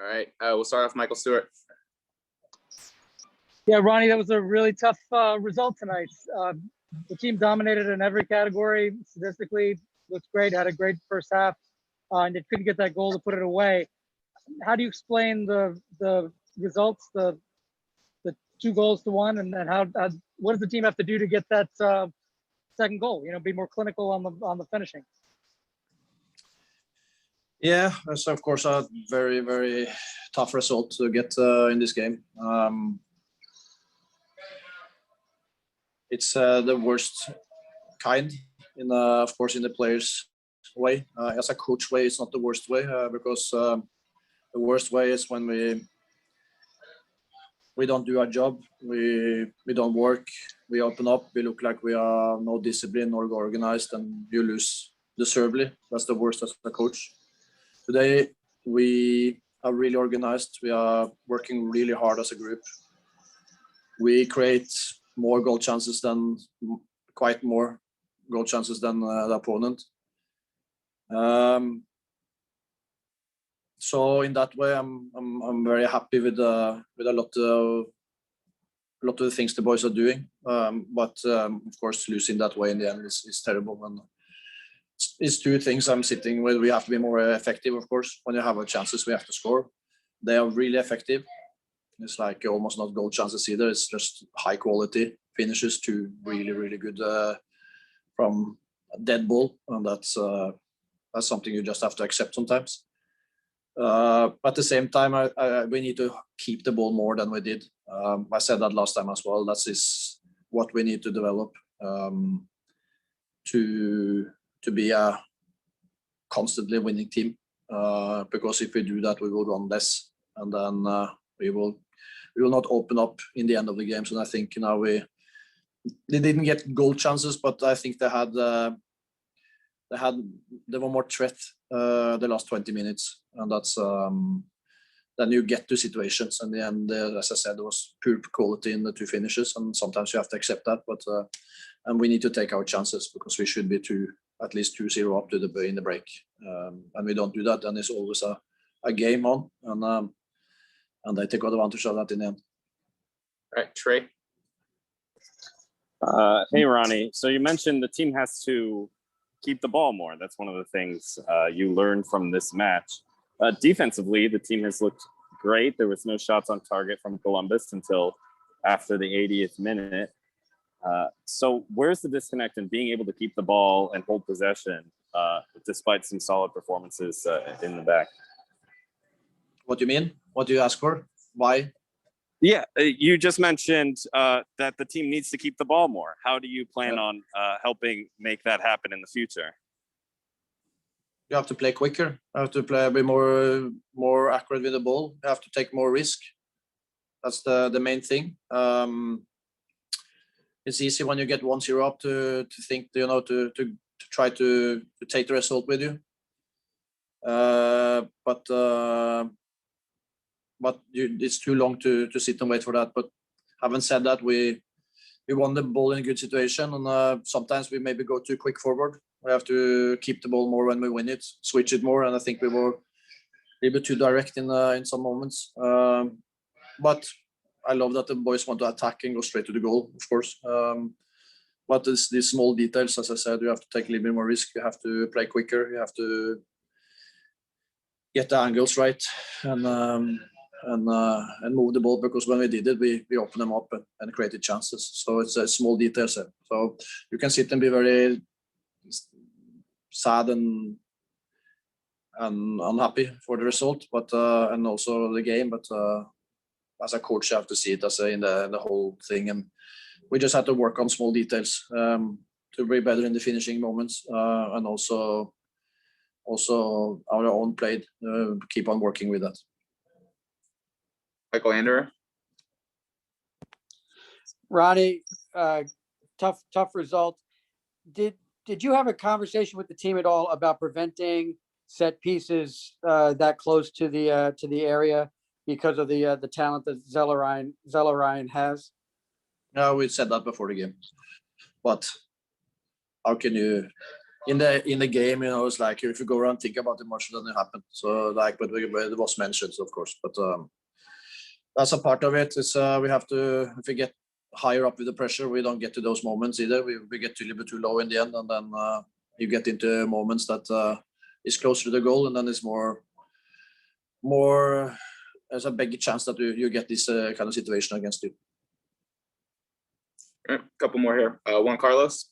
All right, we'll start off Michael Stewart. Yeah, Ronny, that was a really tough result tonight. The team dominated in every category. Statistically, looked great, had a great first half, and they couldn't get that goal to put it away. How do you explain the results, the 2-1, and how what does the team have to do to get that second goal? Be more clinical on the finishing. Yeah, that's of course a very, very tough result to get in this game. It's the worst kind, of course, in the players' way. As a coach way, it's not the worst way because the worst way is when we don't do our job, we don't work, we open up, we look like we are no discipline or organized, and you lose deservedly. That's the worst as a coach. Today, we are really organized. We are working really hard as a group. We create more goal chances than the opponent. So in that way, I'm very happy with a lot of the things the boys are doing. But of course, losing that way in the end is terrible. And it's two things I'm sitting with. We have to be more effective, of course. When you have a chances, we have to score. They are really effective. It's like almost not goal chances either. It's just high quality finishes to really, really good from a dead ball, and that's something you just have to accept sometimes. At the same time, we need to keep the ball more than we did. I said that last time as well. That is what we need to develop to be a constantly winning team. Because if we do that, we will run less, and then we will not open up in the end of the games. And I think they didn't get goal chances, but I think they were more threat the last 20 minutes, and that's then you get to situations. And in the end, as I said, there was poor quality in the two finishes, and sometimes you have to accept that. But and we need to take our chances because we should be at least 2-0 up in the break, and we don't do that. Then it's always a game on, and they take advantage of that in the end. All right, Trey. Hey, Ronny. So you mentioned the team has to keep the ball more. That's one of the things you learned from this match. Defensively, the team has looked great. There was no shots on target from Columbus until after the 80th minute. So where's the disconnect in being able to keep the ball and hold possession despite some solid performances in the back? What do you mean? What do you ask for? Why? Yeah, you just mentioned that the team needs to keep the ball more. How do you plan on helping make that happen in the future? You have to play quicker. You have to be more accurate with the ball. You have to take more risk. That's the main thing. It's easy when you get 1-0 up to think, to try to take the result with you. But it's too long to sit and wait for that. But having said that, we won the ball in a good situation, and sometimes we maybe go too quick forward. We have to keep the ball more when we win it, switch it more, and I think we were a little bit too direct in some moments. But I love that the boys want to attack and go straight to the goal, of course. But it's these small details, as I said, you have to take a little bit more risk. You have to play quicker. You have to get the angles right and move the ball, because when we did it, we opened them up and created chances. So it's a small details. So you can sit and be very sad and unhappy for the result, but and also the game. But as a coach, you have to see it as in the whole thing, and we just have to work on small details to be better in the finishing moments, and also our own play. Keep on working with that. Michael Anderer. Ronny, tough result. Did you have a conversation with the team at all about preventing set pieces that close to the area because of the talent that Zellerine has? No, we said that before the game. But how can you in the game, it's like if you go around think about it much, then it happened. So like, but it was mentioned, of course. But that's a part of it. It's we have to, if we get higher up with the pressure, we don't get to those moments either. We get a little bit too low in the end, and then you get into moments that is closer to the goal, and then it's more. There's a big chance that you get this kind of situation against you. All right, couple more here. Juan Carlos.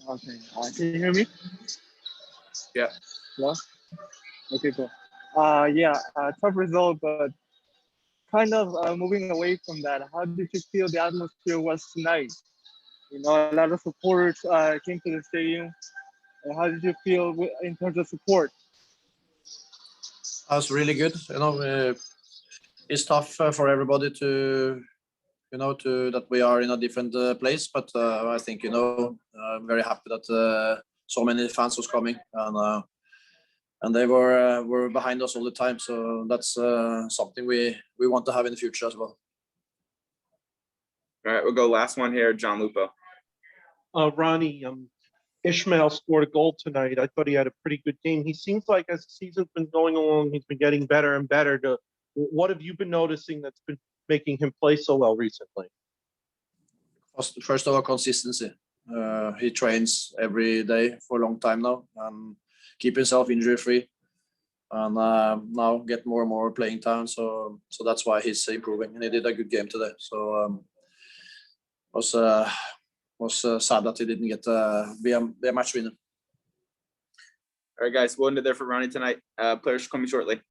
Okay, can you hear me? Yeah. Hello? Okay, cool. Tough result, but kind of moving away from that, how did you feel the atmosphere was tonight? You know, a lot of supporters came to the stadium. And how did you feel in terms of support? That was really good. It's tough for everybody to that we are in a different place, but I think I'm very happy that so many fans was coming, and they were behind us all the time. So that's something we want to have in the future as well. All right, we'll go last one here. John Lupo. Ronnie, Ishmael scored a goal tonight. I thought he had a pretty good game. He seems like as the season's been going along, he's been getting better and better. What have you been noticing that's been making him play so well recently? First of all, consistency. He trains every day for a long time now and keep himself injury free, and now get more and more playing time. So that's why he's improving, and he did a good game today. So was sad that he didn't get be a match winner. All right, guys, we'll end it there for Ronny tonight. Players coming shortly.